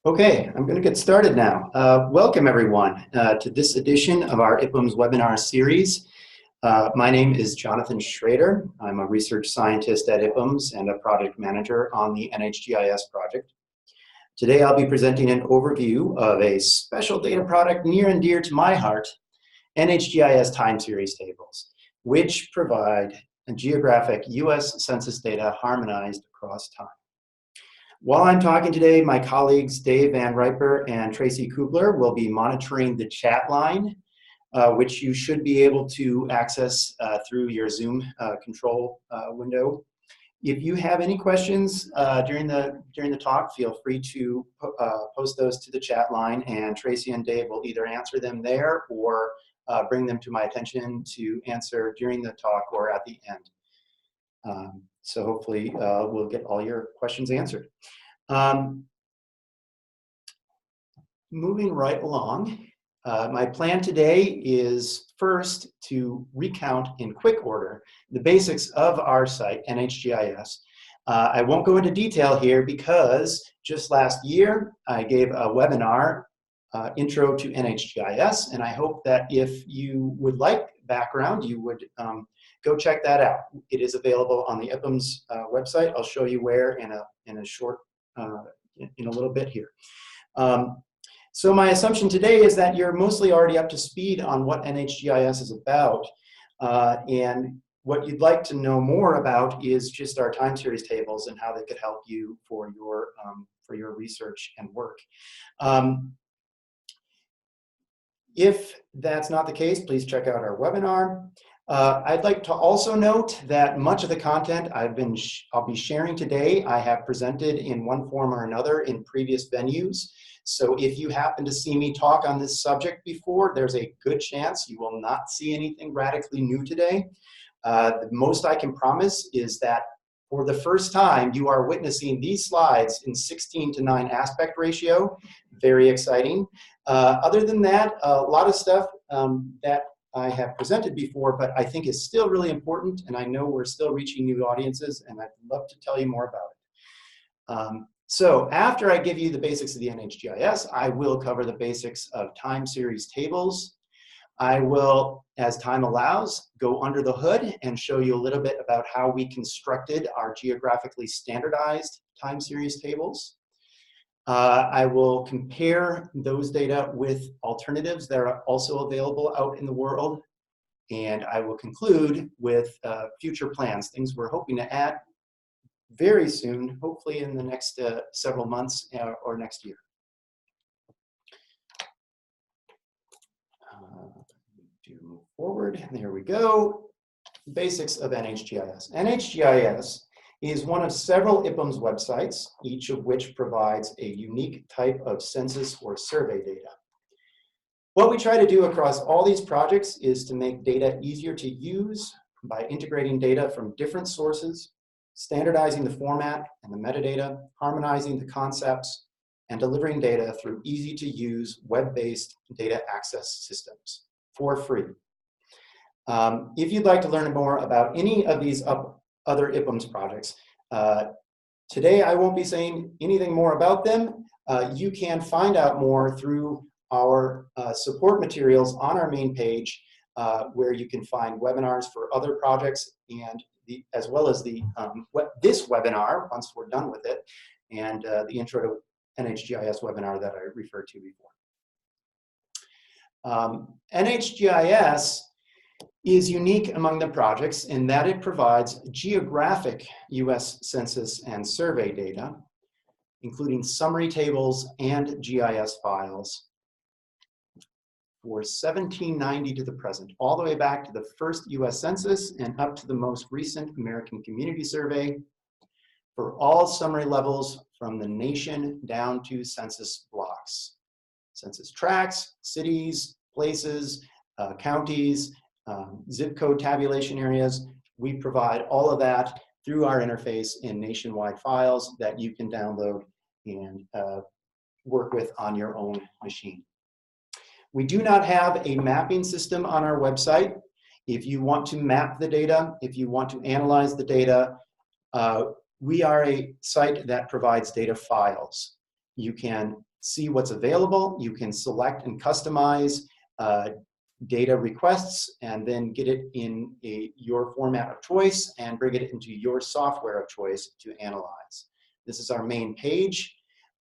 Okay, I'm going to get started now. Welcome everyone to this edition of our IPUMS webinar series. My name is Jonathan Schroeder. I'm a research scientist at IPUMS and a project manager on the NHGIS project. Today I'll be presenting an overview of a special data product near and dear to my heart, NHGIS time series tables, which provide geographic US Census data harmonized across time. While I'm talking today, my colleagues Dave Van Riper and Tracy Kubler will be monitoring the chat line, which you should be able to access through your Zoom control window. If you have any questions during the talk, feel free to post those to the chat line, and Tracy and Dave will either answer them there or bring them to my attention to answer during the talk or at the end. So hopefully we'll get all your questions answered. Moving right along, my plan today is first to recount in quick order the basics of our site, NHGIS. I won't go into detail here because just last year I gave a webinar, Intro to NHGIS, and I hope that if you would like background, you would go check that out. It is available on the IPUMS website. I'll show you where in a little bit here. So my assumption today is that you're mostly already up to speed on what NHGIS is about, and what you'd like to know more about is just our time series tables and how they could help you for your research and work. If that's not the case, please check out our webinar. I'd like to also note that much of the content I'll be sharing today, I have presented in one form or another in previous venues. So if you happen to see me talk on this subject before, there's a good chance you will not see anything radically new today. The most I can promise is that for the first time, you are witnessing these slides in 16:9 aspect ratio. Very exciting. Other than that, a lot of stuff that I have presented before, but I think is still really important, and I know we're still reaching new audiences, and I'd love to tell you more about it. So after I give you the basics of the NHGIS, I will cover the basics of time series tables. I will, as time allows, go under the hood and show you a little bit about how we constructed our geographically standardized time series tables. I will compare those data with alternatives that are also available out in the world. And I will conclude with future plans, things we're hoping to add very soon, hopefully in the next several months or next year. To move forward, there we go. Basics of NHGIS. NHGIS is one of several IPUMS websites, each of which provides a unique type of census or survey data. What we try to do across all these projects is to make data easier to use by integrating data from different sources, standardizing the format and the metadata, harmonizing the concepts, and delivering data through easy-to-use web-based data access systems for free. If you'd like to learn more about any of these other IPUMS projects, today I won't be saying anything more about them. You can find out more through our support materials on our main page, where you can find webinars for other projects, and as well as this webinar, once we're done with it, and the Intro to NHGIS webinar that I referred to before. NHGIS is unique among the projects in that it provides geographic US Census and survey data, including summary tables and GIS files for 1790 to the present, all the way back to the first US Census and up to the most recent American Community Survey, for all summary levels from the nation down to census blocks. Census tracts, cities, places, counties, zip code tabulation areas. We provide all of that through our interface in nationwide files that you can download and work with on your own machine. We do not have a mapping system on our website. If you want to map the data, if you want to analyze the data, we are a site that provides data files. You can see what's available. You can select and customize data requests and then get it in your format of choice and bring it into your software of choice to analyze. This is our main page.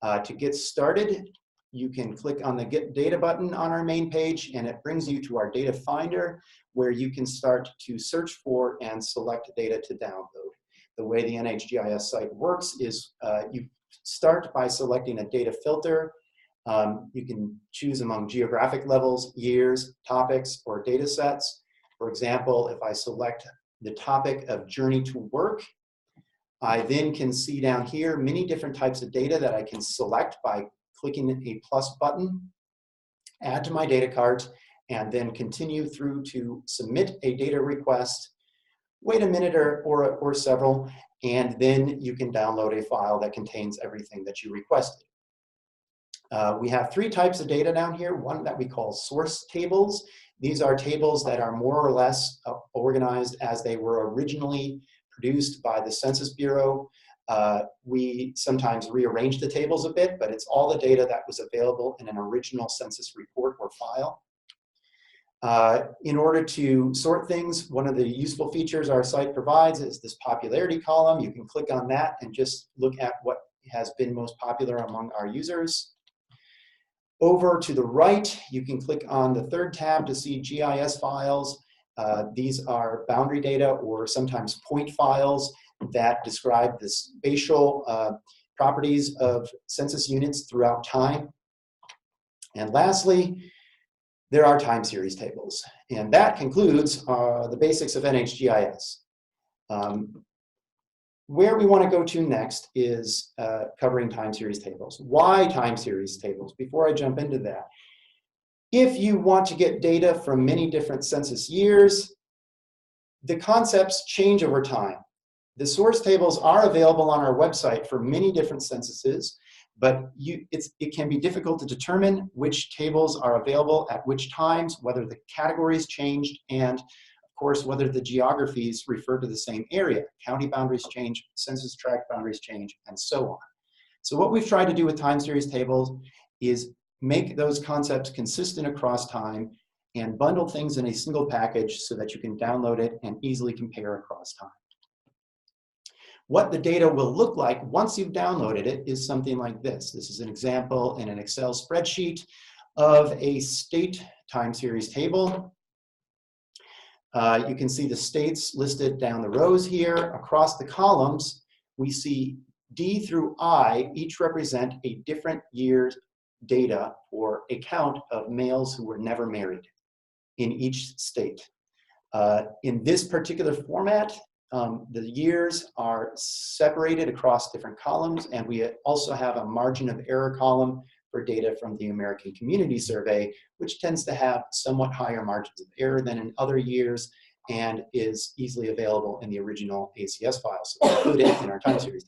To get started, you can click on the Get Data button on our main page, and it brings you to our data finder, where you can start to search for and select data to download. The way the NHGIS site works is you start by selecting a data filter. You can choose among geographic levels, years, topics, or data sets. For example, if I select the topic of journey to work, I then can see down here many different types of data that I can select by clicking a plus button, add to my data cart, and then continue through to submit a data request. Wait a minute or several, and then you can download a file that contains everything that you requested. We have three types of data down here. One that we call source tables. These are tables that are more or less organized as they were originally produced by the Census Bureau. We sometimes rearrange the tables a bit, but it's all the data that was available in an original census report or file. In order to sort things, one of the useful features our site provides is this popularity column. You can click on that and just look at what has been most popular among our users. Over to the right, you can click on the third tab to see GIS files. These are boundary data or sometimes point files that describe the spatial properties of census units throughout time. And lastly, there are time series tables. And that concludes the basics of NHGIS. Where we want to go to next is covering time series tables. Why time series tables? Before I jump into that, if you want to get data from many different census years, the concepts change over time. The source tables are available on our website for many different censuses, but it can be difficult to determine which tables are available at which times, whether the categories changed, and of course, whether the geographies refer to the same area. County boundaries change, census tract boundaries change, and so on. So what we've tried to do with time series tables is make those concepts consistent across time and bundle things in a single package so that you can download it and easily compare across time. What the data will look like once you've downloaded it is something like this. This is an example in an Excel spreadsheet of a state time series table. You can see the states listed down the rows here. Across the columns, we see D through I each represent a different year's data or a count of males who were never married in each state. In this particular format, the years are separated across different columns, and we also have a margin of error column for data from the American Community Survey, which tends to have somewhat higher margins of error than in other years and is easily available in the original ACS files. So we include it in our time series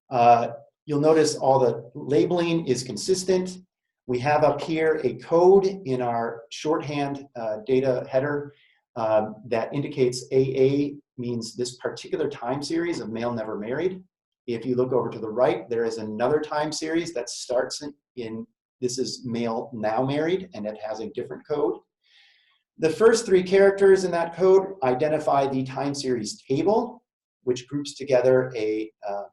tables. You'll notice all the labeling is consistent. We have up here a code in our shorthand data header that indicates AA means this particular time series of male never married. If you look over to the right, there is another time series that starts in this is male now married, and it has a different code. The first three characters in that code identify the time series table, which groups together a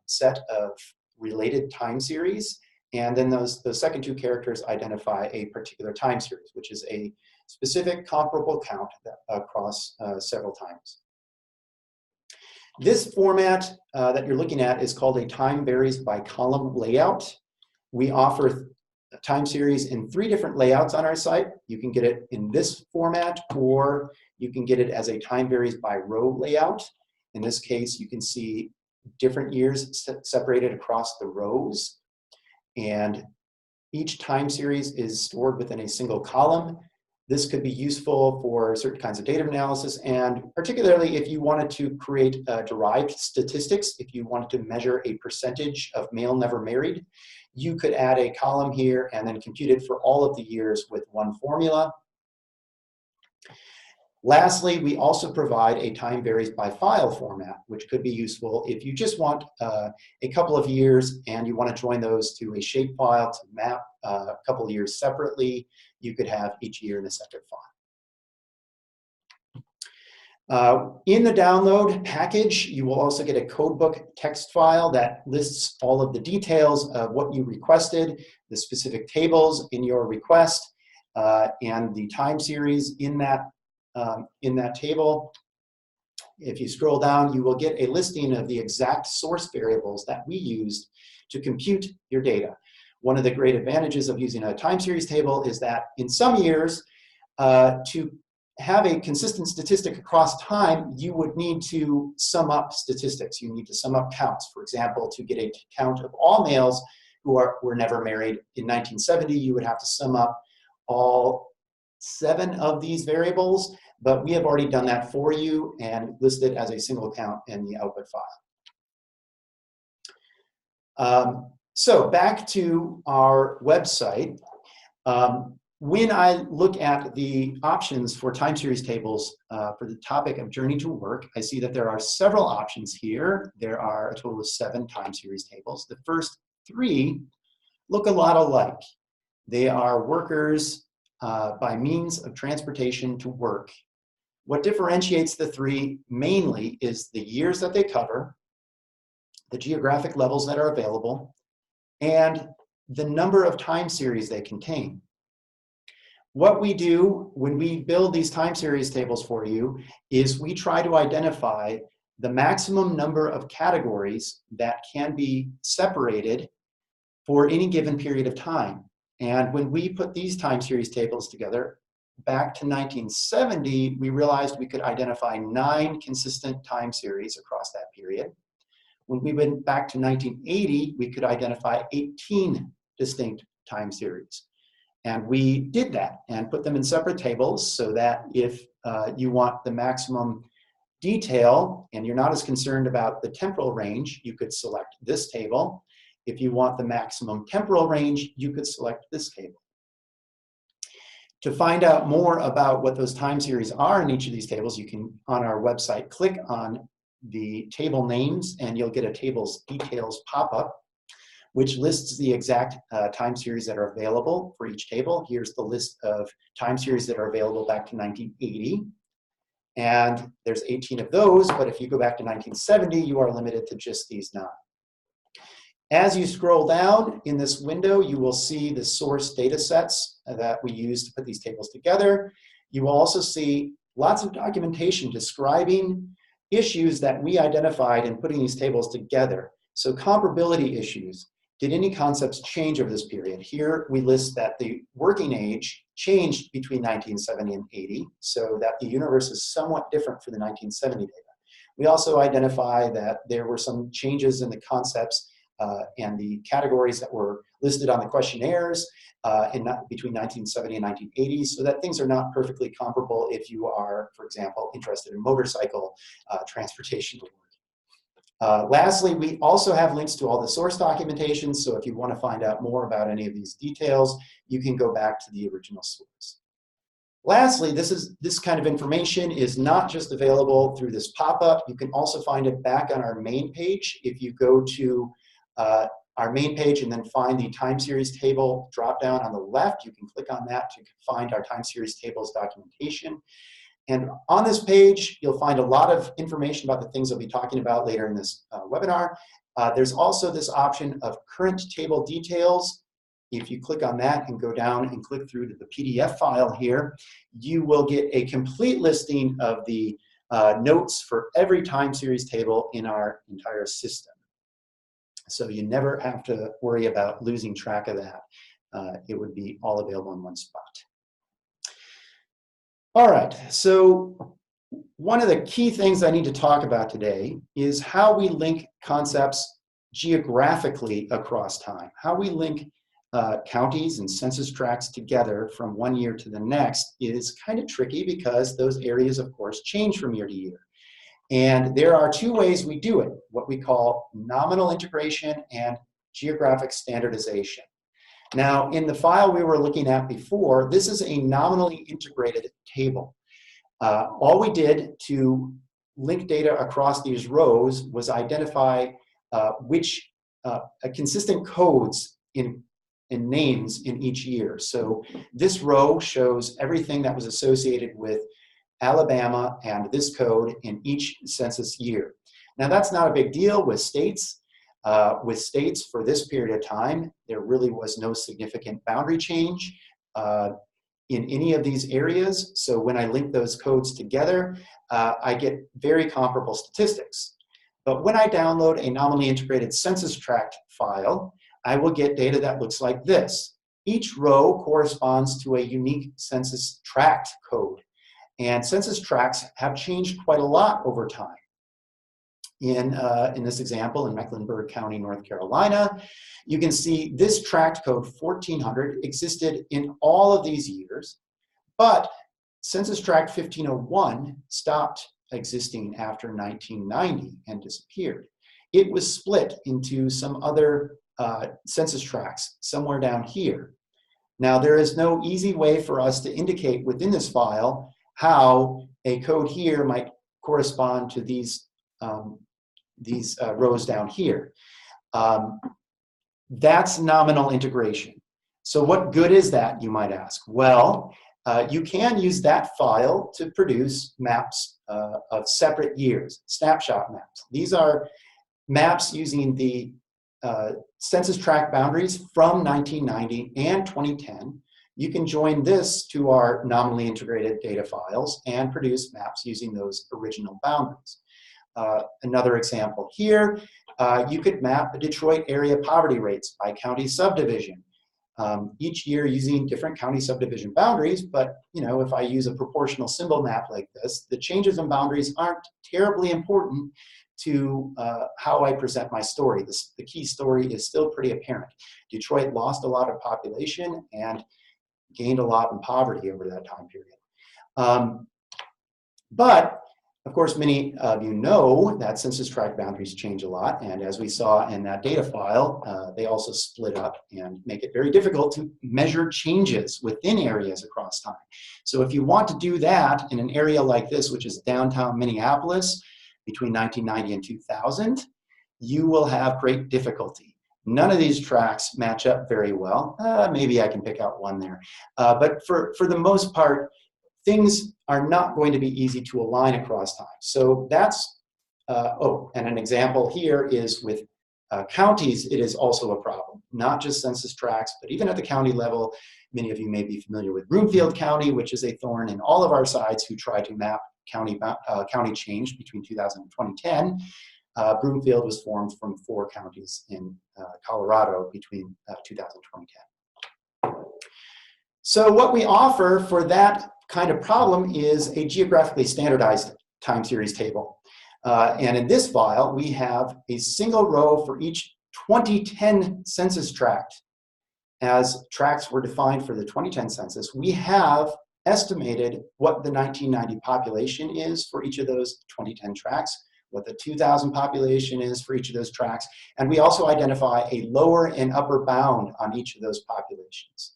set of related time series. And then those second two characters identify a particular time series, which is a specific comparable count across several times. This format that you're looking at is called a time varies by column layout. We offer time series in 3 different layouts on our site. You can get it in this format, or you can get it as a time varies by row layout. In this case, you can see different years separated across the rows, and each time series is stored within a single column. This could be useful for certain kinds of data analysis, and particularly if you wanted to create derived statistics, if you wanted to measure a percentage of male never married, you could add a column here and then compute it for all of the years with one formula. Lastly, we also provide a time varies by file format, which could be useful if you just want a couple of years and you want to join those to a shapefile to map a couple of years separately. You could have each year in a separate file. In the download package, you will also get a codebook text file that lists all of the details of what you requested, the specific tables in your request, and the time series in that table. If you scroll down, you will get a listing of the exact source variables that we used to compute your data. One of the great advantages of using a time series table is that in some years, to have a consistent statistic across time, you would need to sum up statistics. You need to sum up counts. For example, to get a count of all males who were never married in 1970, you would have to sum up all 7 of these variables, but we have already done that for you and listed as a single count in the output file. So back to our website. When I look at the options for time series tables for the topic of Journey to Work, I see that there are several options here. There are a total of 7 time series tables. The first 3 look a lot alike. They are workers by means of transportation to work. What differentiates the 3 mainly is the years that they cover, the geographic levels that are available, and the number of time series they contain. What we do when we build these time series tables for you is we try to identify the maximum number of categories that can be separated for any given period of time. And when we put these time series tables together, back to 1970, we realized we could identify 9 consistent time series across that period. When we went back to 1980, we could identify 18 distinct time series. And we did that and put them in separate tables so that if you want the maximum detail and you're not as concerned about the temporal range, you could select this table. If you want the maximum temporal range, you could select this table. To find out more about what those time series are in each of these tables, you can, on our website, click on the table names and you'll get a table's details pop-up, which lists the exact time series that are available for each table. Here's the list of time series that are available back to 1980. And there's 18 of those, but if you go back to 1970, you are limited to just these 9. As you scroll down in this window, you will see the source data sets that we use to put these tables together. You will also see lots of documentation describing issues that we identified in putting these tables together. So comparability issues. Did any concepts change over this period? Here we list that the working age changed between 1970 and 80, so that the universe is somewhat different for the 1970 data. We also identify that there were some changes in the concepts and the categories that were listed on the questionnaires between 1970 and 1980, so that things are not perfectly comparable if you are, for example, interested in motorcycle transportation to work. Lastly, we also have links to all the source documentation, so if you want to find out more about any of these details, you can go back to the original source. Lastly, this kind of information is not just available through this pop-up. You can also find it back on our main page. If you go to our main page and then find the time series table drop down on the left, you can click on that to find our time series tables documentation. And on this page, you'll find a lot of information about the things we'll be talking about later in this webinar. There's also this option of current table details. If you click on that and go down and click through to the PDF file here, you will get a complete listing of the notes for every time series table in our entire system. So you never have to worry about losing track of that. It would be all available in one spot. All right, so one of the key things I need to talk about today is how we link concepts geographically across time, how we link counties and census tracts together from one year to the next is kind of tricky because those areas, of course, change from year to year. And there are 2 ways we do it, what we call nominal integration and geographic standardization. Now, in the file we were looking at before, this is a nominally integrated table. All we did to link data across these rows was identify which consistent codes in names in each year. So this row shows everything that was associated with Alabama and this code in each census year. Now that's not a big deal with states. With states for this period of time, there really was no significant boundary change in any of these areas. So when I link those codes together, I get very comparable statistics. But when I download a nominally integrated census tract file, I will get data that looks like this. Each row corresponds to a unique census tract code. And census tracts have changed quite a lot over time. In this example, in Mecklenburg County, North Carolina, you can see this tract code 1400 existed in all of these years, but census tract 1501 stopped existing after 1990 and disappeared. It was split into some other census tracts somewhere down here. Now, there is no easy way for us to indicate within this file how a code here might correspond to these rows down here. That's nominal integration. So what good is that, you might ask? Well, you can use that file to produce maps of separate years, snapshot maps. These are maps using the census tract boundaries from 1990 and 2010. You can join this to our nominally integrated data files and produce maps using those original boundaries. Another example here, you could map the Detroit area poverty rates by county subdivision. Each year using different county subdivision boundaries, but if I use a proportional symbol map like this, the changes in boundaries aren't terribly important to how I present my story. The key story is still pretty apparent. Detroit lost a lot of population and gained a lot in poverty over that time period. But of course, many of you know that census tract boundaries change a lot, and as we saw in that data file, they also split up and make it very difficult to measure changes within areas across time. So if you want to do that in an area like this, which is downtown Minneapolis, between 1990 and 2000, you will have great difficulty. None of these tracks match up very well. Maybe I can pick out one there. But for the most part, things are not going to be easy to align across time. So that's, and an example here is with counties, it is also a problem, not just census tracts, but even at the county level. Many of you may be familiar with Broomfield County, which is a thorn in all of our sides who try to map county change between 2000 and 2010. Broomfield was formed from 4 counties in Colorado between 2000 and 2010. So what we offer for that kind of problem is a geographically standardized time series table. And in this file, we have a single row for each 2010 census tract. As tracts were defined for the 2010 census, we have estimated what the 1990 population is for each of those 2010 tracts, what the 2000 population is for each of those tracts, and we also identify a lower and upper bound on each of those populations.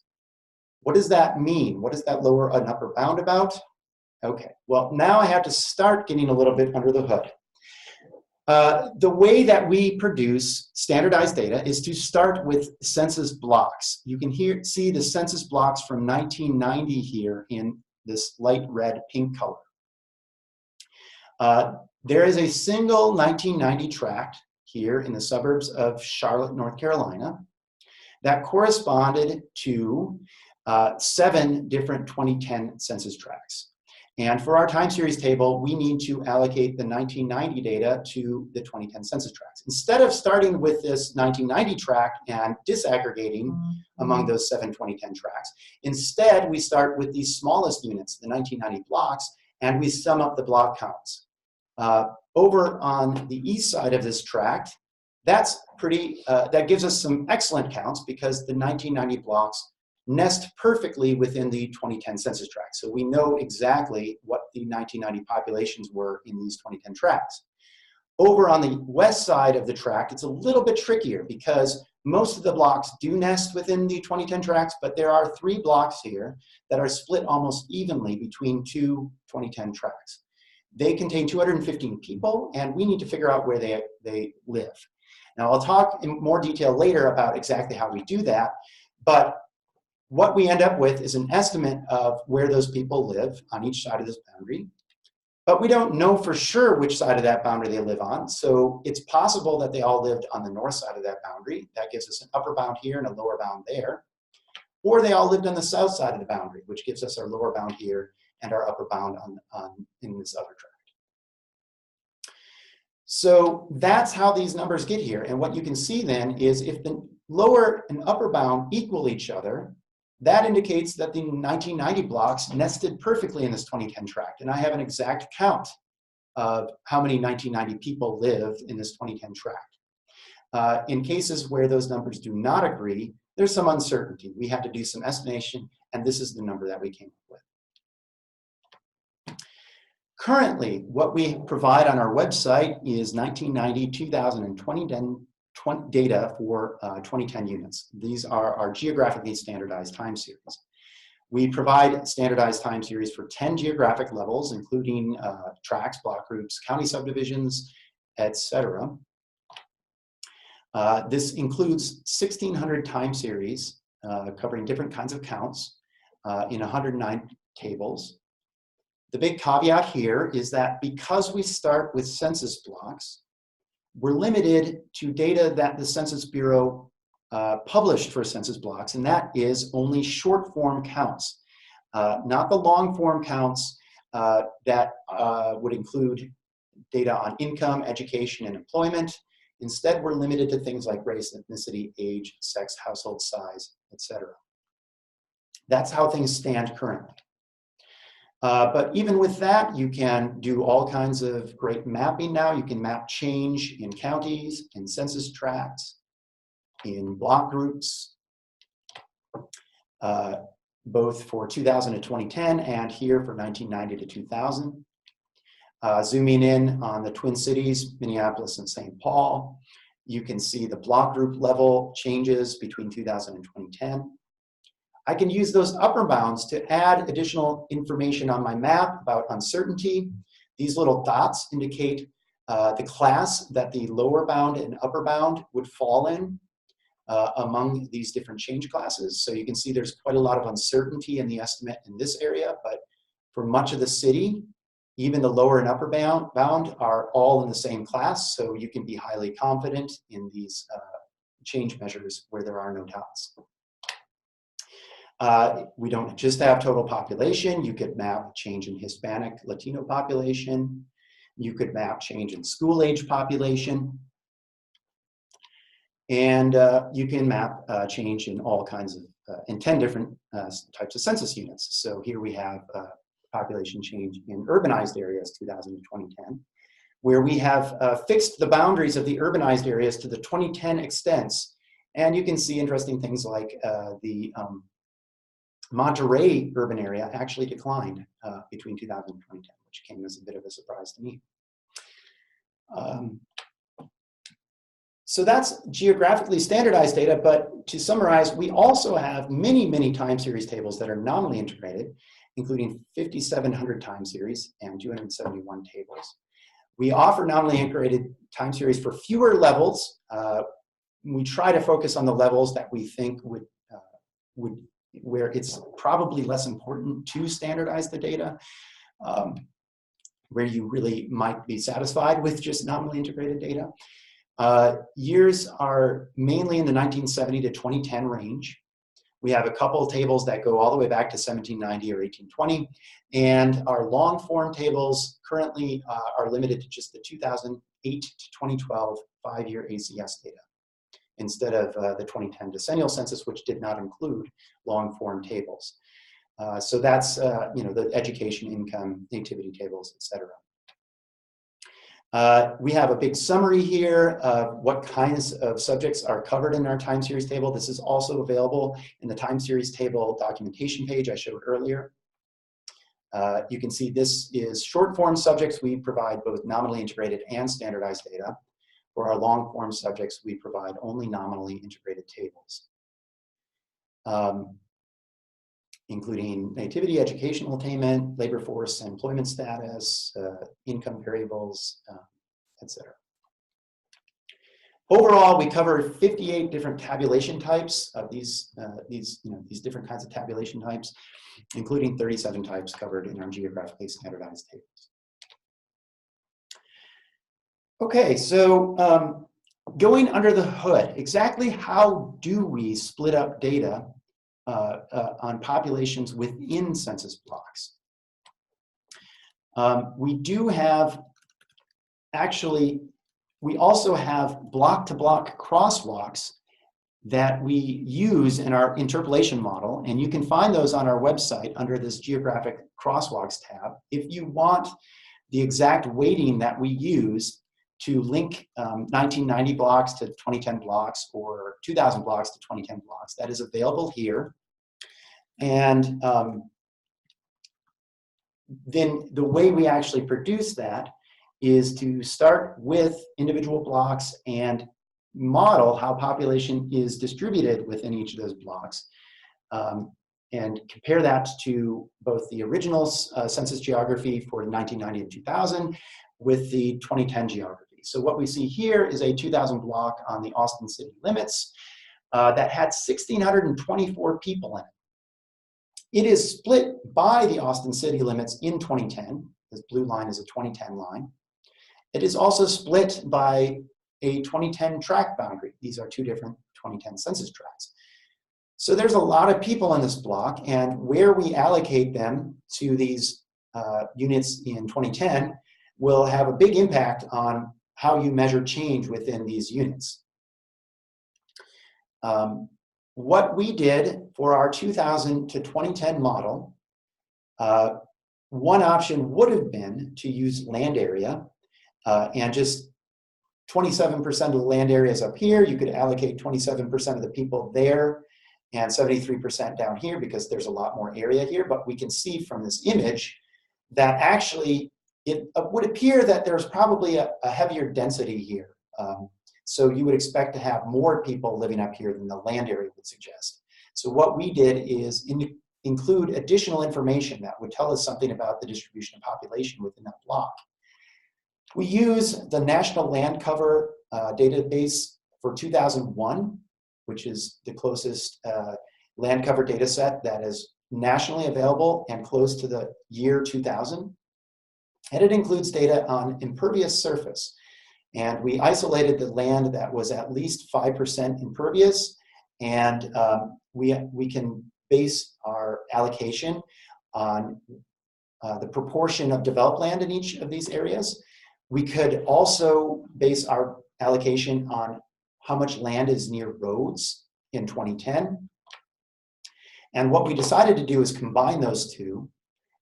What does that mean? What is that lower and upper bound about? Okay, well, now I have to start getting a little bit under the hood. The way that we produce standardized data is to start with census blocks. You can see the census blocks from 1990 here in this light red pink color. There is a single 1990 tract here in the suburbs of Charlotte, North Carolina, that corresponded to 7 different 2010 census tracts. And for our time series table, we need to allocate the 1990 data to the 2010 census tracts. Instead of starting with this 1990 tract and disaggregating among those 7 2010 tracts, instead we start with the smallest units, the 1990 blocks, and we sum up the block counts. Over on the east side of this tract, that gives us some excellent counts because the 1990 blocks nest perfectly within the 2010 census tract. So we know exactly what the 1990 populations were in these 2010 tracts. Over on the west side of the tract, it's a little bit trickier because Most of the blocks do nest within the 2010 tracts, but there are 3 blocks here that are split almost evenly between 2 2010 tracts. They contain 215 people, and we need to figure out where they live. Now, I'll talk in more detail later about exactly how we do that, but what we end up with is an estimate of where those people live on each side of this boundary. But we don't know for sure which side of that boundary they live on, so it's possible that they all lived on the north side of that boundary. That gives us an upper bound here and a lower bound there. Or they all lived on the south side of the boundary, which gives us our lower bound here and our upper bound in this other tract. So that's how these numbers get here. And what you can see then is if the lower and upper bound equal each other, that indicates that the 1990 blocks nested perfectly in this 2010 tract. And I have an exact count of how many 1990 people live in this 2010 tract. In cases where those numbers do not agree, there's some uncertainty. We have to do some estimation, and this is the number that we came up with. Currently, what we provide on our website is 1990, 2000, and 2010 data for 2010 units. These are our geographically standardized time series. We provide standardized time series for 10 geographic levels, including tracts, block groups, county subdivisions, etc. This includes 1,600 time series covering different kinds of counts in 109 tables. The big caveat here is that because we start with census blocks, we're limited to data that the Census Bureau published for census blocks, and that is only short form counts, not the long form counts that would include data on income, education, and employment. Instead, we're limited to things like race, ethnicity, age, sex, household size, etc. That's how things stand currently. But even with that, you can do all kinds of great mapping now. You can map change in counties, in census tracts, in block groups, both for 2000 to 2010 and here for 1990 to 2000. Zooming in on the Twin Cities, Minneapolis and St. Paul, you can see the block group level changes between 2000 and 2010. I can use those upper bounds to add additional information on my map about uncertainty. These little dots indicate the class that the lower bound and upper bound would fall in among these different change classes. So you can see there's quite a lot of uncertainty in the estimate in this area, but for much of the city, even the lower and upper bound are all in the same class, so you can be highly confident in these change measures where there are no dots. We don't just have total population. You could map change in Hispanic, Latino population. You could map change in school age population. And you can map change in all kinds of, in 10 different types of census units. So here we have population change in urbanized areas, 2000 to 2010, where we have fixed the boundaries of the urbanized areas to the 2010 extents. And you can see interesting things like the Monterey urban area actually declined between 2000 and 2010, which came as a bit of a surprise to me. So that's geographically standardized data, but to summarize, we also have many, many time series tables that are nominally integrated, including 5,700 time series and 271 tables. We offer nominally integrated time series for fewer levels. We try to focus on the levels that we think would where it's probably less important to standardize the data, where you really might be satisfied with just nominally integrated data. Years are mainly in the 1970 to 2010 range. We have a couple of tables that go all the way back to 1790 or 1820, and our long form tables currently are limited to just the 2008 to 2012 5-year ACS data, instead of the 2010 decennial census, which did not include long form tables. So that's the education, income, nativity tables, etc. We have a big summary here of what kinds of subjects are covered in our time series table. This is also available in the time series table documentation page I showed earlier. You can see this is short form subjects. We provide both nominally integrated and standardized data. For our long form subjects, we provide only nominally integrated tables, including nativity, educational attainment, labor force, employment status, income variables, etc. Overall, we cover 58 different tabulation types of these different kinds of tabulation types, including 37 types covered in our geographically standardized tables. Okay, so going under the hood, exactly how do we split up data on populations within census blocks? We do have, actually, we also have block-to-block crosswalks that we use in our interpolation model, and you can find those on our website under this Geographic Crosswalks tab. If you want the exact weighting that we use to link 1990 blocks to 2010 blocks or 2000 blocks to 2010 blocks, that is available here. And then the way we actually produce that is to start with individual blocks and model how population is distributed within each of those blocks, and compare that to both the original census geography for 1990 and 2000 with the 2010 geography. So what we see here is a 2000 block on the Austin city limits that had 1,624 people in it. It is split by the Austin city limits in 2010. This blue line is a 2010 line. It is also split by a 2010 tract boundary. These are two different 2010 census tracts. So there's a lot of people in this block, and where we allocate them to these units in 2010 will have a big impact on how you measure change within these units. What we did for our 2000 to 2010 model, one option would have been to use land area, and just 27% of the land area is up here. You could allocate 27% of the people there and 73% down here because there's a lot more area here. But we can see from this image that actually it would appear that there's probably a heavier density here. So you would expect to have more people living up here than the land area would suggest. So what we did is include additional information that would tell us something about the distribution of population within that block. We use the National Land Cover database for 2001, which is the closest land cover data set that is nationally available and close to the year 2000. And it includes data on impervious surface. And we isolated the land that was at least 5% impervious, and we can base our allocation on the proportion of developed land in each of these areas. We could also base our allocation on how much land is near roads in 2010. And what we decided to do is combine those two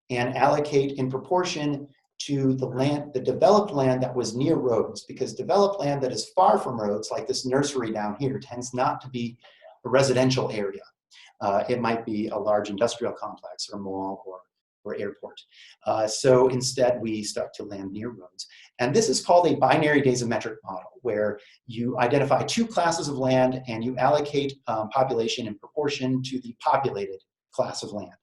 and allocate in proportion to the developed land that was near roads, because developed land that is far from roads, like this nursery down here, tends not to be a residential area. It might be a large industrial complex or mall or airport. So instead, we stuck to land near roads. And this is called a binary dasometric model, where you identify two classes of land and you allocate population in proportion to the populated class of land.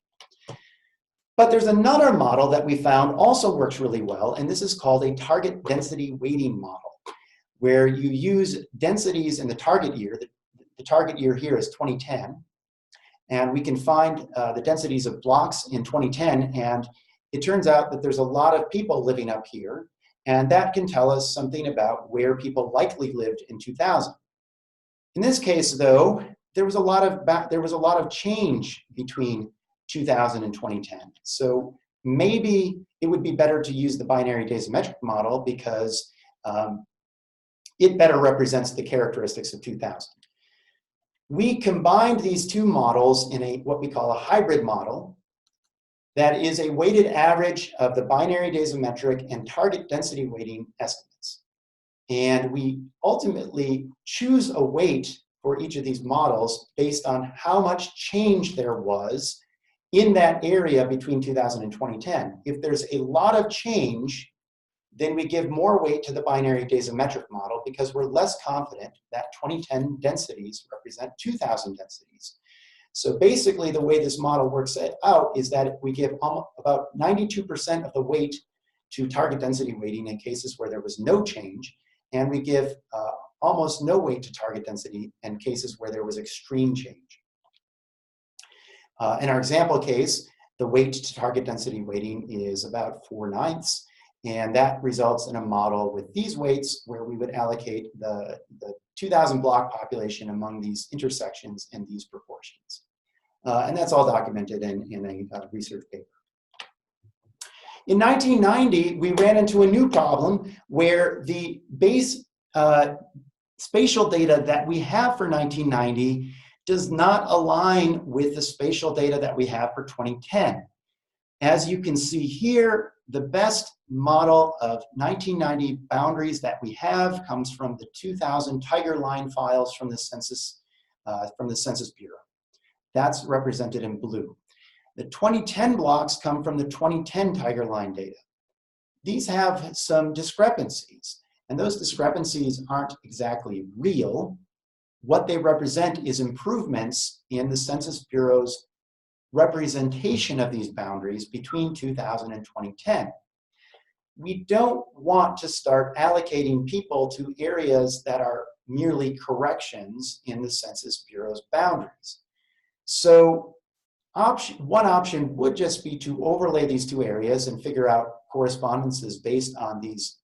But there's another model that we found also works really well, and this is called a target density weighting model, where you use densities in the target year. The target year here is 2010, and we can find the densities of blocks in 2010, and it turns out that there's a lot of people living up here, and that can tell us something about where people likely lived in 2000. In this case, though, there was a lot of change between 2000 and 2010. So maybe it would be better to use the binary dasometric model because it better represents the characteristics of 2000. We combined these two models in what we call a hybrid model that is a weighted average of the binary dasometric and target density weighting estimates. And we ultimately choose a weight for each of these models based on how much change there was in that area between 2000 and 2010. If there's a lot of change, then we give more weight to the binary dasometric model because we're less confident that 2010 densities represent 2000 densities. So basically the way this model works out is that we give about 92% of the weight to target density weighting in cases where there was no change, and we give almost no weight to target density in cases where there was extreme change. In our example case, the weight to target density weighting is about 4/9, and that results in a model with these weights where we would allocate the 2000 block population among these intersections in these proportions. And that's all documented in a research paper. In 1990, we ran into a new problem where the base spatial data that we have for 1990 does not align with the spatial data that we have for 2010. As you can see here, the best model of 1990 boundaries that we have comes from the 2000 Tiger Line files from the Census Bureau. That's represented in blue. The 2010 blocks come from the 2010 Tiger Line data. These have some discrepancies, and those discrepancies aren't exactly real. What they represent is improvements in the Census Bureau's representation of these boundaries between 2000 and 2010. We don't want to start allocating people to areas that are merely corrections in the Census Bureau's boundaries. So one option would just be to overlay these two areas and figure out correspondences based on these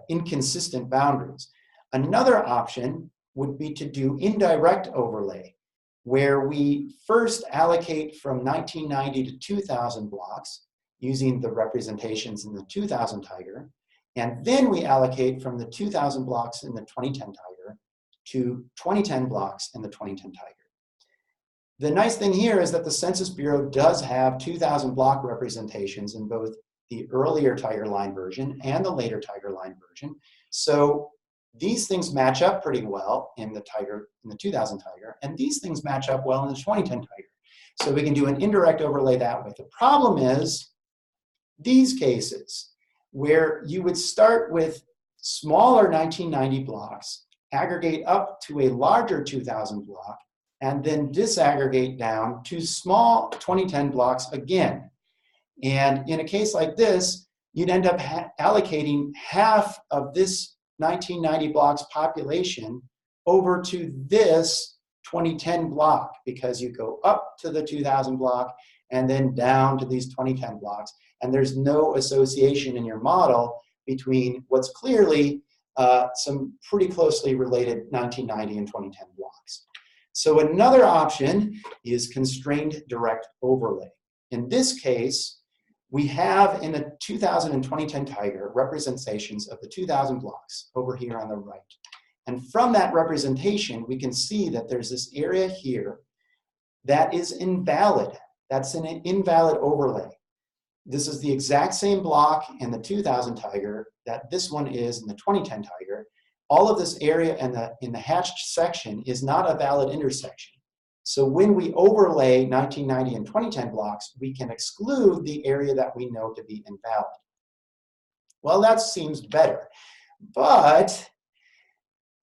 inconsistent boundaries. Another option would be to do indirect overlay, where we first allocate from 1990 to 2000 blocks using the representations in the 2000 Tiger, and then we allocate from the 2000 blocks in the 2010 Tiger to 2010 blocks in the 2010 Tiger. The nice thing here is that the Census Bureau does have 2000 block representations in both the earlier Tiger Line version and the later Tiger Line version. So these things match up pretty well in the 2000 Tiger, and these things match up well in the 2010 Tiger. So we can do an indirect overlay that way. The problem is these cases where you would start with smaller 1990 blocks, aggregate up to a larger 2000 block, and then disaggregate down to small 2010 blocks again. And in a case like this, you'd end up allocating half of this 1990 blocks population over to this 2010 block, because you go up to the 2000 block and then down to these 2010 blocks, and there's no association in your model between what's clearly some pretty closely related 1990 and 2010 blocks. So another option is constrained direct overlay. In this case, we have in the 2000 and 2010 Tiger representations of the 2000 blocks over here on the right. And from that representation, we can see that there's this area here that is invalid. That's an invalid overlay. This is the exact same block in the 2000 Tiger that this one is in the 2010 Tiger. All of this area in the hatched section is not a valid intersection. So when we overlay 1990 and 2010 blocks, we can exclude the area that we know to be invalid. Well, that seems better. But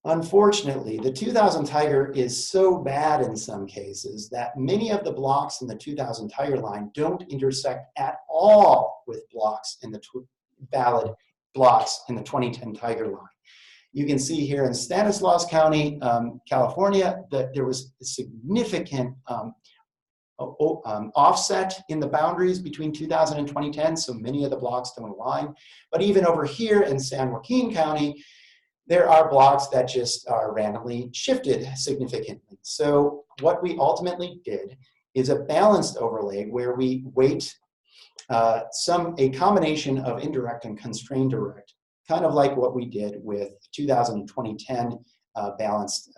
unfortunately, the 2000 Tiger is so bad in some cases that many of the blocks in the 2000 Tiger line don't intersect at all with blocks in the valid blocks in the 2010 Tiger line. You can see here in Stanislaus County, California, that there was a significant offset in the boundaries between 2000 and 2010, so many of the blocks don't align. But even over here in San Joaquin County, there are blocks that just are randomly shifted significantly. So what we ultimately did is a balanced overlay where we weight a combination of indirect and constrained direct, kind of like what we did with 2000 and 2010 balanced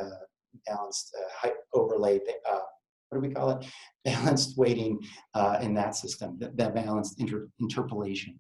overlay, what do we call it? Balanced weighting in that system, that balanced interpolation.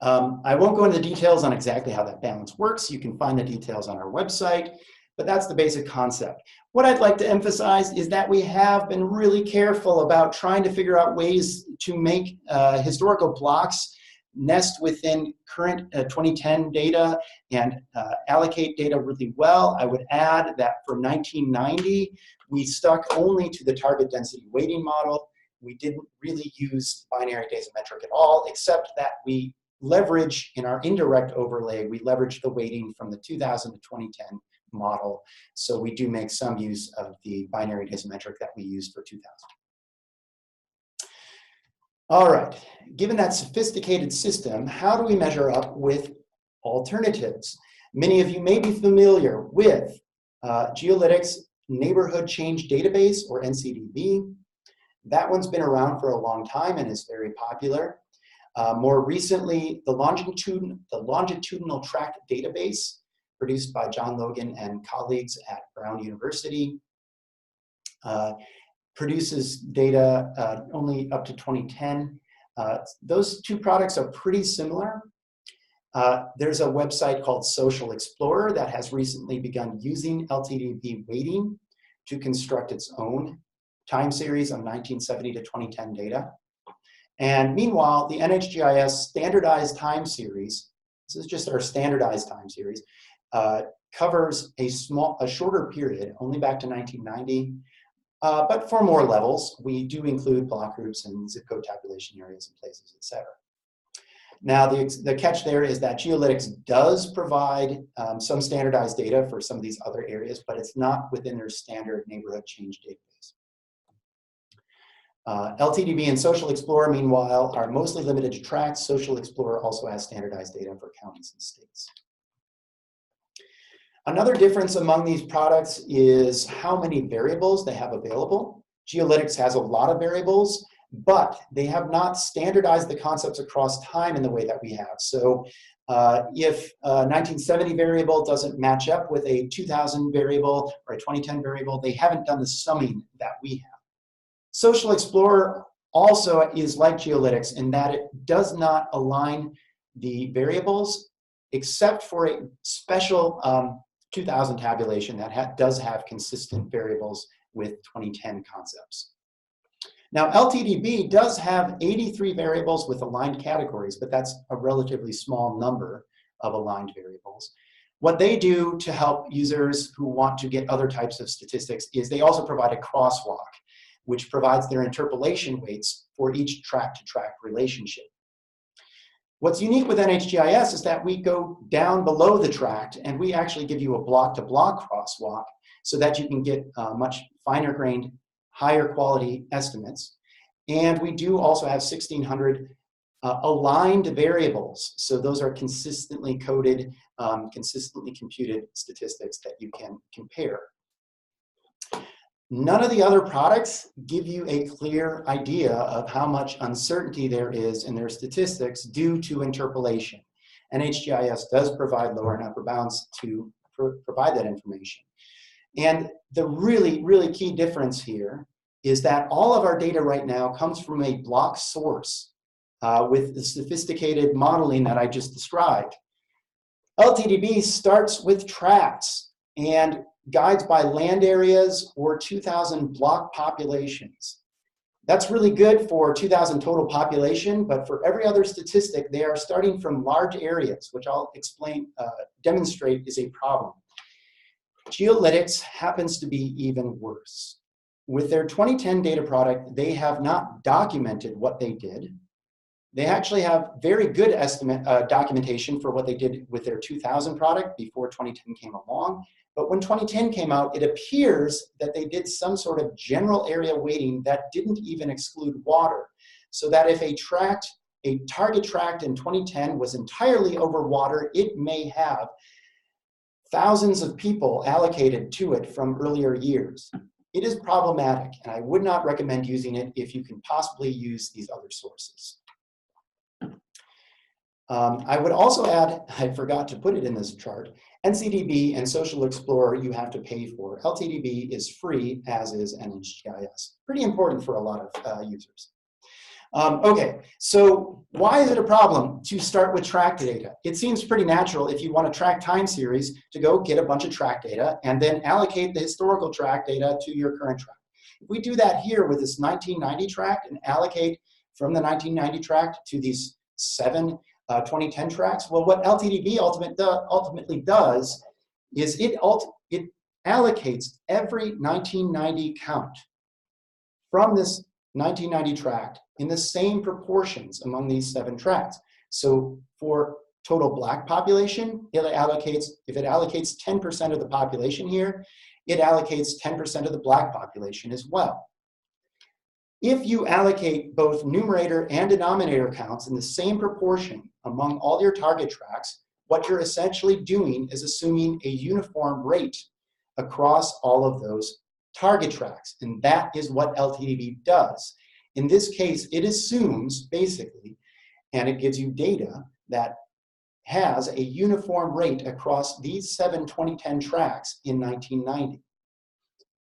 I won't go into details on exactly how that balance works. You can find the details on our website, but that's the basic concept. What I'd like to emphasize is that we have been really careful about trying to figure out ways to make historical blocks nest within current 2010 data and allocate data really well. I would add that for 1990, we stuck only to the target density weighting model. We didn't really use binary dasometric at all, except that we leverage in our indirect overlay, we leverage the weighting from the 2000 to 2010 model. So we do make some use of the binary dasometric that we used for 2000. All right, given that sophisticated system, how do we measure up with alternatives? Many of you may be familiar with Geolytics Neighborhood Change Database, or NCDB. That one's been around for a long time and is very popular. More recently, the Longitudinal Tract Database, produced by John Logan and colleagues at Brown University, produces data only up to 2010. Those two products are pretty similar. There's a website called Social Explorer that has recently begun using LTTB weighting to construct its own time series of 1970 to 2010 data. And meanwhile, the NHGIS standardized time series, this is just our standardized time series, covers a shorter period, only back to 1990, but for more levels. We do include block groups and zip code tabulation areas and places, etc. Now, the catch there is that Geolytics does provide some standardized data for some of these other areas, but it's not within their standard neighborhood change database. LTTB and Social Explorer, meanwhile, are mostly limited to tracts. Social Explorer also has standardized data for counties and states. Another difference among these products is how many variables they have available. Geolytics has a lot of variables, but they have not standardized the concepts across time in the way that we have. So if a 1970 variable doesn't match up with a 2000 variable or a 2010 variable, they haven't done the summing that we have. Social Explorer also is like Geolytics in that it does not align the variables except for a special 2000 tabulation that does have consistent variables with 2010 concepts. Now, LTTB does have 83 variables with aligned categories, but that's a relatively small number of aligned variables. What they do to help users who want to get other types of statistics is they also provide a crosswalk, which provides their interpolation weights for each tract-to-tract relationship. What's unique with NHGIS is that we go down below the tract and we actually give you a block-to-block crosswalk so that you can get much finer-grained, higher quality estimates. And we do also have 1,600 aligned variables. So those are consistently coded, consistently computed statistics that you can compare. None of the other products give you a clear idea of how much uncertainty there is in their statistics due to interpolation. NHGIS does provide lower and upper bounds to provide that information. And the really, really key difference here is that all of our data right now comes from a block source with the sophisticated modeling that I just described. LTTB starts with tracts and guides by land areas or 2,000 block populations. That's really good for 2,000 total population, but for every other statistic, they are starting from large areas, which I'll demonstrate is a problem. Geolytics happens to be even worse. With their 2010 data product, they have not documented what they did. They actually have very good documentation for what they did with their 2000 product before 2010 came along. But when 2010 came out, it appears that they did some sort of general area weighting that didn't even exclude water. So that if a target tract in 2010 was entirely over water, it may have thousands of people allocated to it from earlier years. It is problematic, and I would not recommend using it if you can possibly use these other sources. I would also add, I forgot to put it in this chart, NCDB and Social Explorer you have to pay for. LTTB is free, as is NHGIS. Pretty important for a lot of users. Okay, so why is it a problem to start with tract data? It seems pretty natural if you want to track time series to go get a bunch of tract data and then allocate the historical tract data to your current tract. If we do that here with this 1990 tract and allocate from the 1990 tract to these 7 2010 tracts? Well, what LTTB ultimately does is it allocates every 1990 count from this 1990 tract in the same proportions among these 7 tracts. So for total Black population, if it allocates 10% of the population here, it allocates 10% of the Black population as well. If you allocate both numerator and denominator counts in the same proportion among all your target tracts, what you're essentially doing is assuming a uniform rate across all of those target tracts, and that is what LTTB does. In this case, it assumes, basically, and it gives you data that has a uniform rate across these 7 2010 tracts in 1990.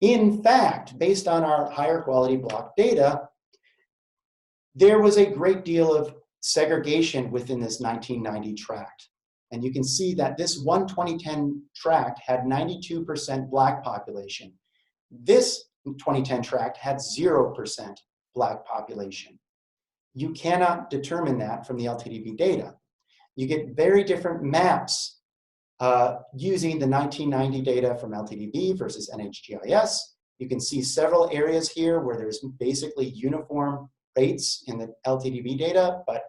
In fact, based on our higher quality block data, there was a great deal of segregation within this 1990 tract. And you can see that this 2010 tract had 92% Black population. This 2010 tract had 0% Black population. You cannot determine that from the LTTB data. You get very different maps using the 1990 data from LTTB versus NHGIS. You can see several areas here where there's basically uniform rates in the LTTB data, but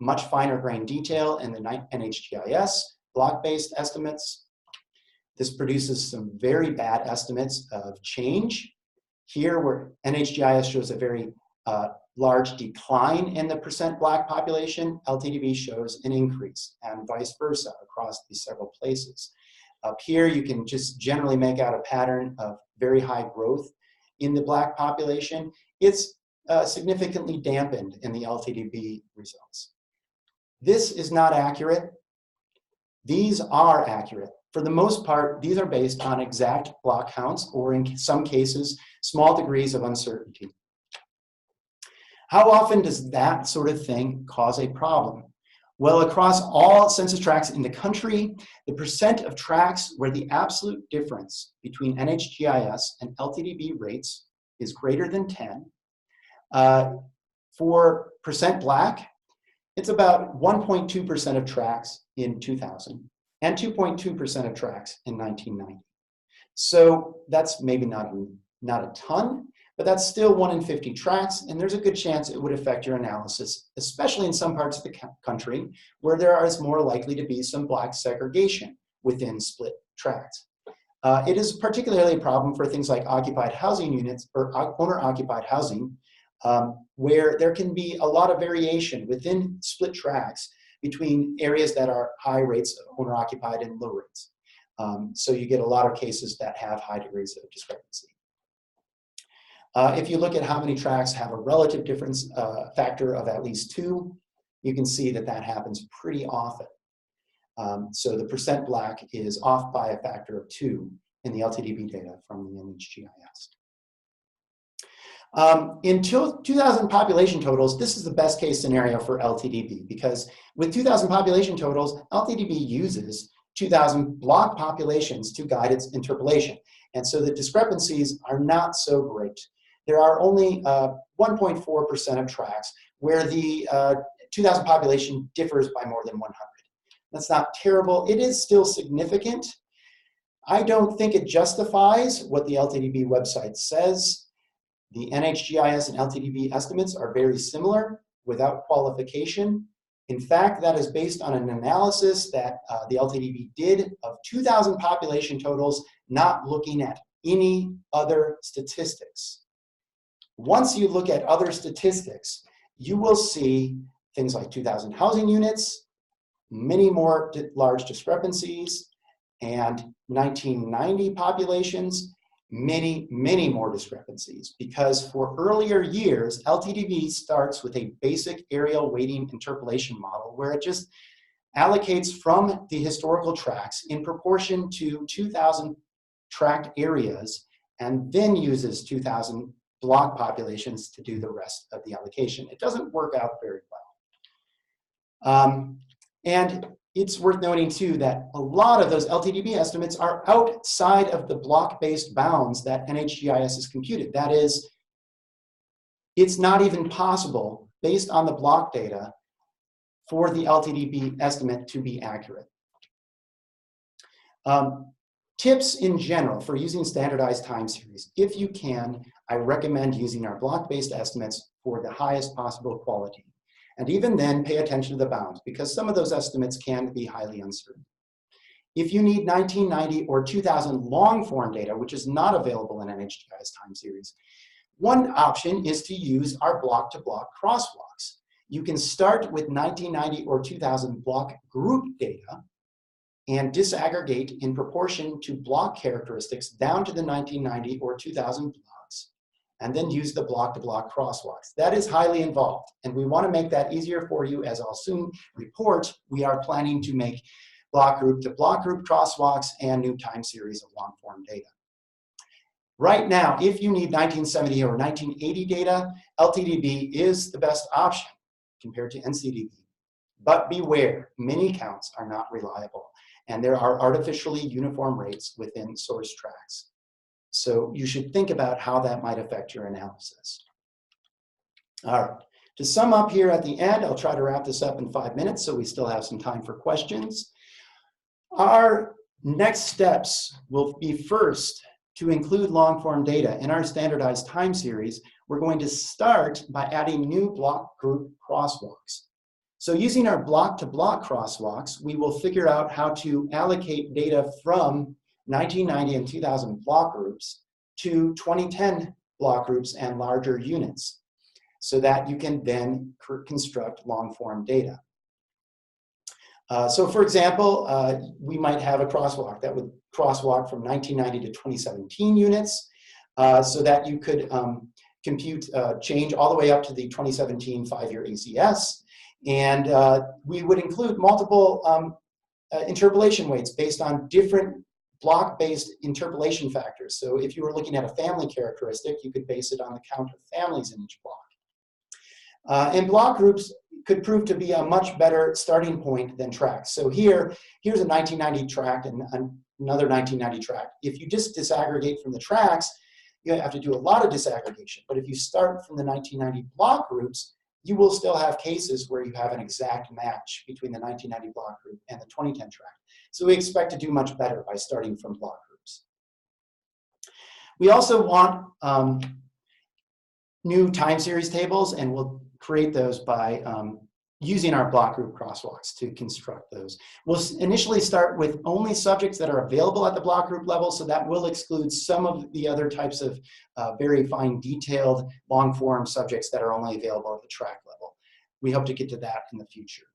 much finer grain detail in the NHGIS block-based estimates. This produces some very bad estimates of change. Here, where NHGIS shows a very large decline in the percent Black population, LTTB shows an increase, and vice versa across these several places. Up here, you can just generally make out a pattern of very high growth in the Black population. It's significantly dampened in the LTTB results. This is not accurate. These are accurate. For the most part, these are based on exact block counts, or in some cases, small degrees of uncertainty. How often does that sort of thing cause a problem? Well, across all census tracts in the country, the percent of tracts where the absolute difference between NHGIS and LTTB rates is greater than 10. For percent Black, it's about 1.2% of tracts in 2000 and 2.2% of tracts in 1990. So that's maybe not a ton, but that's still 1 in 50 tracts, and there's a good chance it would affect your analysis, especially in some parts of the country where there is more likely to be some Black segregation within split tracts. It is particularly a problem for things like occupied housing units or owner-occupied housing, where there can be a lot of variation within split tracts between areas that are high rates of owner-occupied and low rates. So you get a lot of cases that have high degrees of discrepancy. If you look at how many tracts have a relative difference factor of at least 2, you can see that that happens pretty often. So the percent Black is off by a factor of 2 in the LTTB data from the NHGIS. In 2000 population totals, this is the best case scenario for LTTB, because with 2000 population totals, LTTB uses 2000 block populations to guide its interpolation. And so the discrepancies are not so great. There are only 1.4% of tracts where the 2000 population differs by more than 100. That's not terrible. It is still significant. I don't think it justifies what the LTTB website says. The NHGIS and LTTB estimates are very similar without qualification. In fact, that is based on an analysis that the LTTB did of 2000 population totals, not looking at any other statistics. Once you look at other statistics, you will see things like 2000 housing units, many more large discrepancies, and 1990 populations, many, many more discrepancies, because for earlier years, LTTB starts with a basic areal weighting interpolation model where it just allocates from the historical tracts in proportion to 2000 tract areas, and then uses 2000 block populations to do the rest of the allocation. It doesn't work out very well. And it's worth noting too that a lot of those LTTB estimates are outside of the block-based bounds that NHGIS has computed. That is, it's not even possible, based on the block data, for the LTTB estimate to be accurate. Tips in general for using standardized time series. If you can, I recommend using our block-based estimates for the highest possible quality. And even then, pay attention to the bounds, because some of those estimates can be highly uncertain. If you need 1990 or 2000 long-form data, which is not available in NHGIS time series, one option is to use our block-to-block crosswalks. You can start with 1990 or 2000 block group data and disaggregate in proportion to block characteristics down to the 1990 or 2000 blocks, and then use the block-to-block crosswalks. That is highly involved, and we want to make that easier for you. As I'll soon report, we are planning to make block group to block group crosswalks and new time series of long-form data. Right now, if you need 1970 or 1980 data, LTTB is the best option compared to NCDB. But beware, mini counts are not reliable, and there are artificially uniform rates within source tracks. So you should think about how that might affect your analysis. All right, to sum up here at the end, I'll try to wrap this up in 5 minutes so we still have some time for questions. Our next steps will be first to include long-form data in our standardized time series. We're going to start by adding new block group crosswalks. So using our block-to-block crosswalks, we will figure out how to allocate data from 1990 and 2000 block groups to 2010 block groups and larger units, so that you can then construct long-form data. So for example, we might have a crosswalk that would crosswalk from 1990 to 2017 units, so that you could compute change all the way up to the 2017 5-year ACS. And we would include multiple interpolation weights based on different block-based interpolation factors. So if you were looking at a family characteristic, you could base it on the count of families in each block. And block groups could prove to be a much better starting point than tracts. So here's a 1990 tract and another 1990 tract. If you just disaggregate from the tracts, you have to do a lot of disaggregation. But if you start from the 1990 block groups, you will still have cases where you have an exact match between the 1990 block group and the 2010 tract. So we expect to do much better by starting from block groups. We also want new time series tables, and we'll create those by using our block group crosswalks to construct those. We'll initially start with only subjects that are available at the block group level, so that will exclude some of the other types of very fine detailed long form subjects that are only available at the tract level. We hope to get to that in the future.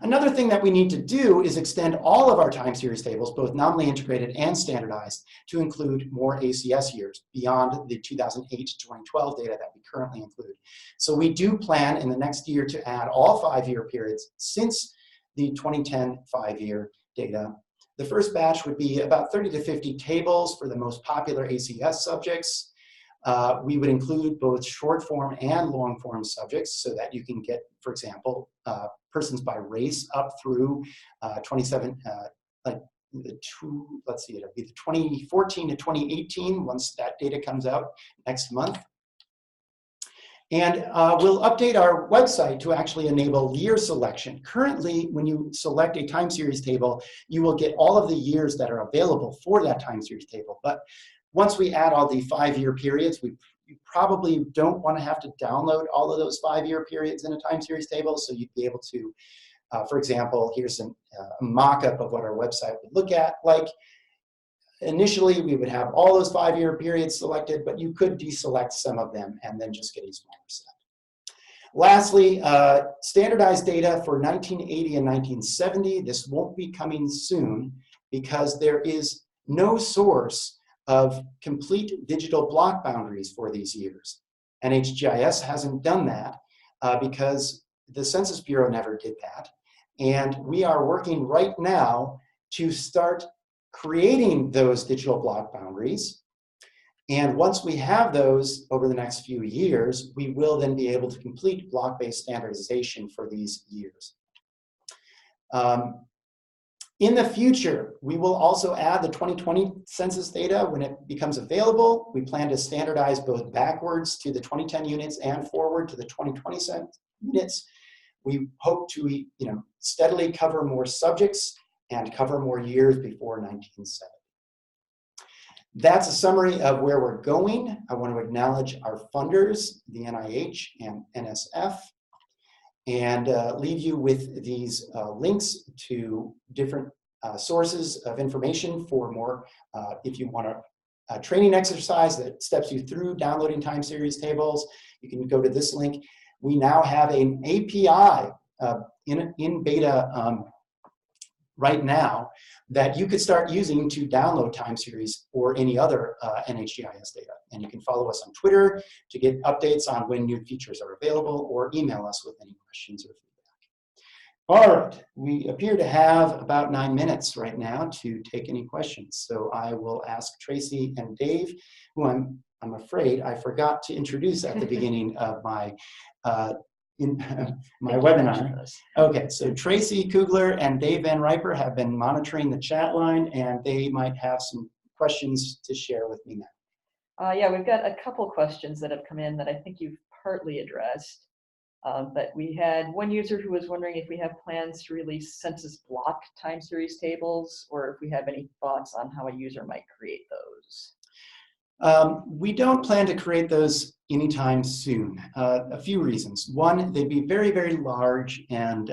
Another thing that we need to do is extend all of our time series tables, both nominally integrated and standardized, to include more ACS years beyond the 2008 to 2012 data that we currently include. So we do plan in the next year to add all 5-year periods since the 2010 5-year data. The first batch would be about 30 to 50 tables for the most popular ACS subjects. We would include both short form and long form subjects so that you can get, for example, persons by race up through 27, let's see, it'll be the 2014 to 2018 once that data comes out next month. And we'll update our website to actually enable year selection. Currently, when you select a time series table, you will get all of the years that are available for that time series table. But once we add all the 5-year periods, you probably don't want to have to download all of those 5-year periods in a time series table. So you'd be able to, for example, here's a mock-up of what our website would look at like. Initially, we would have all those 5-year periods selected, but you could deselect some of them and then just get a smaller set. Lastly, standardized data for 1980 and 1970. This won't be coming soon because there is no source of complete digital block boundaries for these years. NHGIS hasn't done that because the Census Bureau never did that. And we are working right now to start creating those digital block boundaries. And once we have those over the next few years, we will then be able to complete block-based standardization for these years. In the future, we will also add the 2020 census data when it becomes available. We plan to standardize both backwards to the 2010 units and forward to the 2020 units. we hope to steadily cover more subjects and cover more years before 1970. That's a summary of where we're going. I want to acknowledge our funders, the NIH and NSF, and leave you with these links to different sources of information for more, if you want a training exercise that steps you through downloading time series tables, you can go to this link. We now have an API in beta right now that you could start using to download time series or any other NHGIS data. And you can follow us on Twitter to get updates on when new features are available, or email us with any questions or feedback. All right, we appear to have about 9 minutes right now to take any questions. So I will ask Tracy and Dave, who I'm afraid I forgot to introduce at the beginning of my webinar. Okay, so Tracy Kugler and Dave Van Riper have been monitoring the chat line, and they might have some questions to share with me now. Yeah, we've got a couple questions that have come in that I think you've partly addressed. But we had one user who was wondering if we have plans to release census block time series tables, or if we have any thoughts on how a user might create those. We don't plan to create those anytime soon. A few reasons. One, they'd be very, very large, and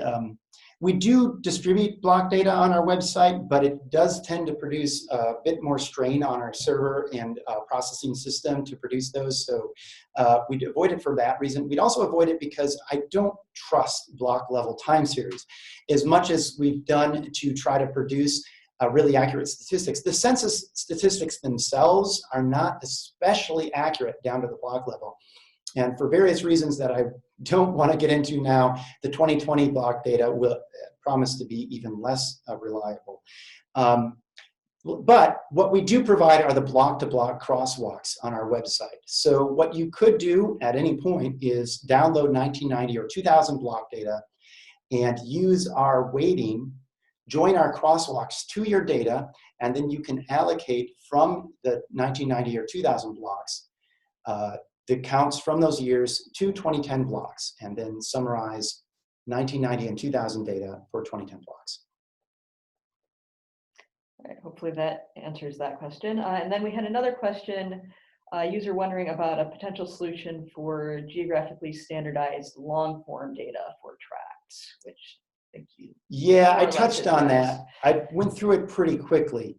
we do distribute block data on our website, but it does tend to produce a bit more strain on our server and processing system to produce those, so we'd avoid it for that reason. We'd also avoid it because I don't trust block level time series as much as we've done to try to produce really accurate statistics. The census statistics themselves are not especially accurate down to the block level. And for various reasons that I don't want to get into now, the 2020 block data will promise to be even less reliable. But what we do provide are the block-to-block crosswalks on our website. So what you could do at any point is download 1990 or 2000 block data and use our weighting, join our crosswalks to your data, and then you can allocate from the 1990 or 2000 blocks the counts from those years to 2010 blocks, and then summarize 1990 and 2000 data for 2010 blocks. All right, hopefully that answers that question. And then we had another question, user wondering about a potential solution for geographically standardized long-form data for tracts, which yeah, I touched on that. I went through it pretty quickly.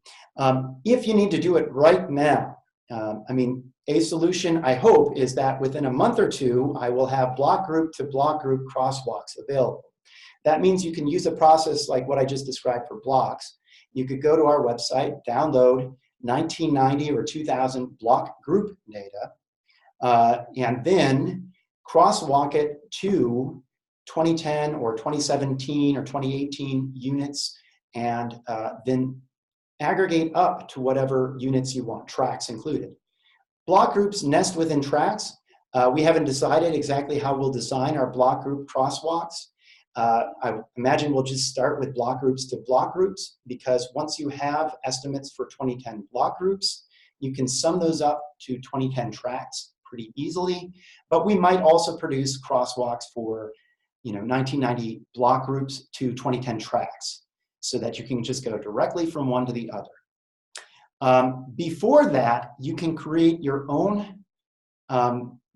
If you need to do it right now, I mean, a solution, I hope, is that within a month or two, I will have block group to block group crosswalks available. That means you can use a process like what I just described for blocks. You could go to our website, download 1990 or 2000 block group data, and then crosswalk it to 2010 or 2017 or 2018 units, and then aggregate up to whatever units you want, tracts included. Block groups nest within tracts. We haven't decided exactly how we'll design our block group crosswalks. I imagine we'll just start with block groups to block groups, because once you have estimates for 2010 block groups, you can sum those up to 2010 tracts pretty easily. But we might also produce crosswalks for 1990 block groups to 2010 tracts, so that you can just go directly from one to the other. Before that, you can create your own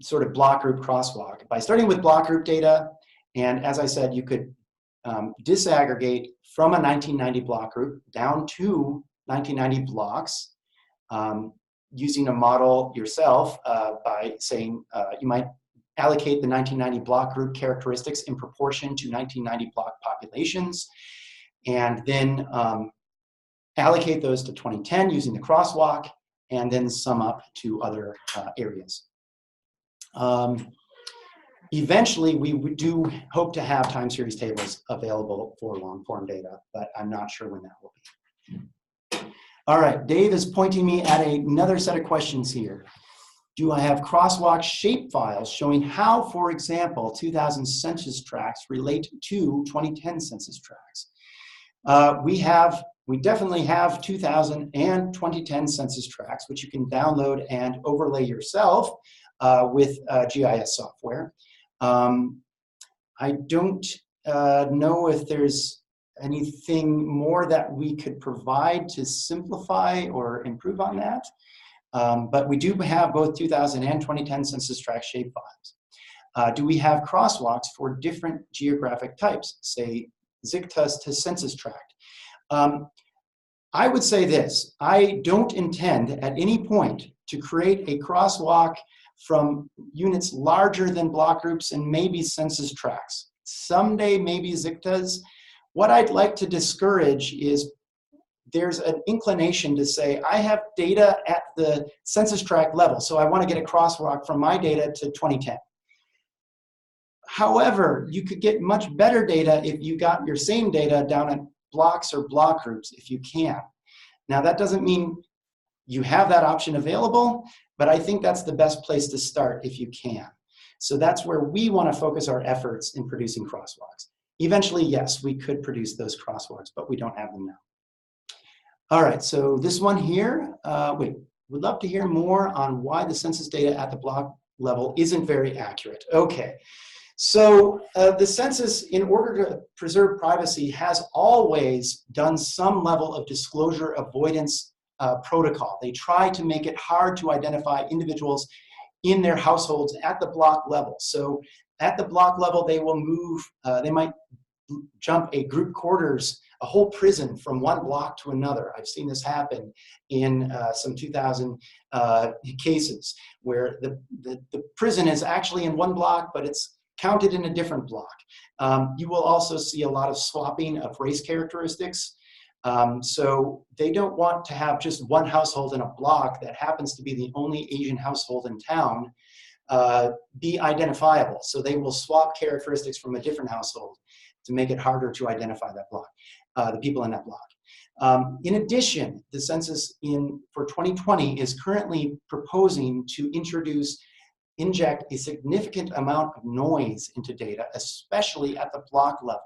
sort of block group crosswalk by starting with block group data. And as I said, you could disaggregate from a 1990 block group down to 1990 blocks using a model yourself by saying you might allocate the 1990 block group characteristics in proportion to 1990 block populations, and then allocate those to 2010 using the crosswalk, and then sum up to other areas. Eventually, we do hope to have time series tables available for long form data, but I'm not sure when that will be. All right, Dave is pointing me at another set of questions here. Do I have crosswalk shape files showing how, for example, 2000 census tracts relate to 2010 census tracts? We definitely have 2000 and 2010 census tracts, which you can download and overlay yourself with GIS software. I don't know if there's anything more that we could provide to simplify or improve on that. But we do have both 2000 and 2010 census tract shapefiles. Do we have crosswalks for different geographic types, say ZICTUS to census tract? I would say this: I don't intend at any point to create a crosswalk from units larger than block groups and maybe census tracts. Someday, maybe ZICTUS. What I'd like to discourage is there's an inclination to say, I have data at the census tract level, so I want to get a crosswalk from my data to 2010. However, you could get much better data if you got your same data down at blocks or block groups, if you can. Now, that doesn't mean you have that option available, but I think that's the best place to start if you can. So that's where we want to focus our efforts in producing crosswalks. Eventually, yes, we could produce those crosswalks, but we don't have them now. All right, so this one here, we'd love to hear more on why the census data at the block level isn't very accurate. Okay, so the census, in order to preserve privacy, has always done some level of disclosure avoidance protocol. They try to make it hard to identify individuals in their households at the block level. So at the block level, they will move, they might jump a group quarters, a whole prison from one block to another. I've seen this happen in some 2000 cases where the prison is actually in one block, but it's counted in a different block. You will also see a lot of swapping of race characteristics. So they don't want to have just one household in a block that happens to be the only Asian household in town be identifiable. So they will swap characteristics from a different household to make it harder to identify that block, the people in that block. In addition, the census for 2020 is currently proposing to inject a significant amount of noise into data, especially at the block level,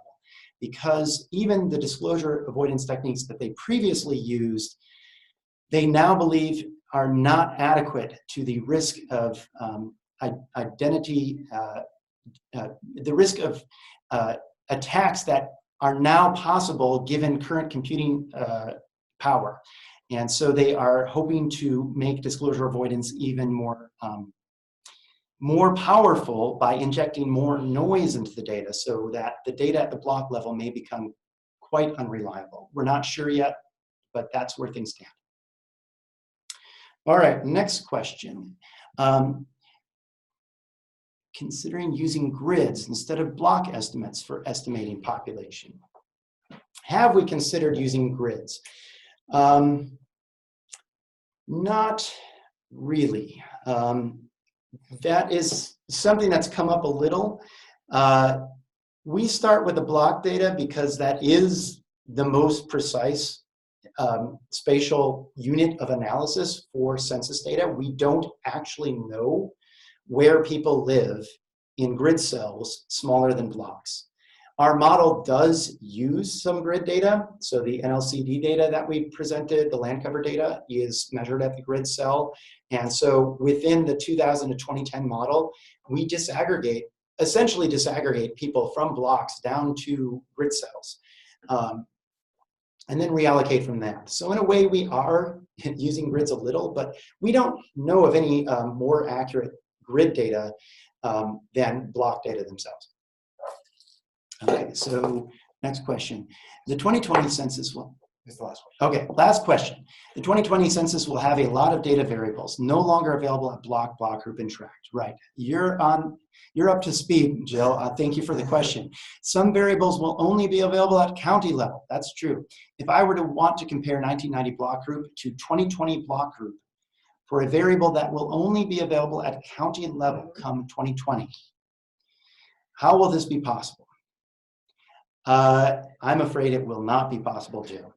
because even the disclosure avoidance techniques that they previously used, they now believe are not adequate to the risk of identity, the risk of attacks that are now possible given current computing power. And so they are hoping to make disclosure avoidance even more powerful by injecting more noise into the data so that the data at the block level may become quite unreliable. We're not sure yet, but that's where things stand. All right, next question. Considering using grids instead of block estimates for estimating population. Have we considered using grids? Not really. That is something that's come up a little. We start with the block data because that is the most precise spatial unit of analysis for census data. We don't actually know where people live in grid cells smaller than blocks. Our model does use some grid data. So the NLCD data that we presented, the land cover data, is measured at the grid cell. And so within the 2000 to 2010 model, we essentially disaggregate people from blocks down to grid cells, and then reallocate from that. So in a way, we are using grids a little, but we don't know of any more accurate grid data than block data themselves. Okay, so next question. The 2020 census will, is the last question. Okay, last question. The 2020 census will have a lot of data variables, no longer available at block group, and tract. Right, you're up to speed, Jill. Thank you for the question. Some variables will only be available at county level. That's true. If I were to want to compare 1990 block group to 2020 block group for a variable that will only be available at county level come 2020, how will this be possible? I'm afraid it will not be possible, Jill.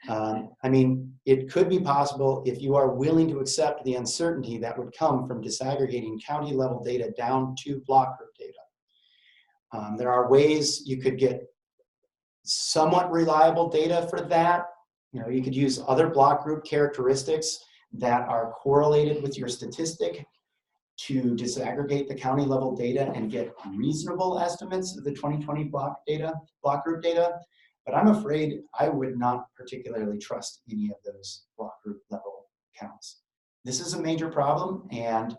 I mean, it could be possible if you are willing to accept the uncertainty that would come from disaggregating county level data down to block group data. There are ways you could get somewhat reliable data for that. You know, you could use other block group characteristics that are correlated with your statistic to disaggregate the county level data and get reasonable estimates of the 2020 block group data. But I'm afraid I would not particularly trust any of those block group level counts. This is a major problem, and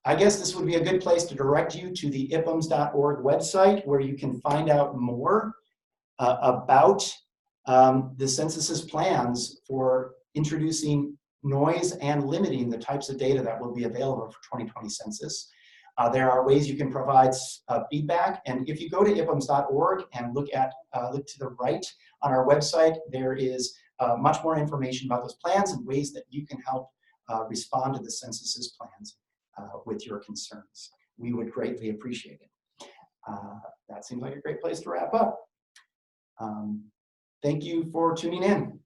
I guess this would be a good place to direct you to the IPUMS.org website, where you can find out more about the census's plans for introducing noise and limiting the types of data that will be available for 2020 census. There are ways you can provide feedback, and if you go to IPUMS.org and look to the right on our website, there is much more information about those plans and ways that you can help respond to the census's plans with your concerns. We would greatly appreciate it. That seems like a great place to wrap up. Thank you for tuning in.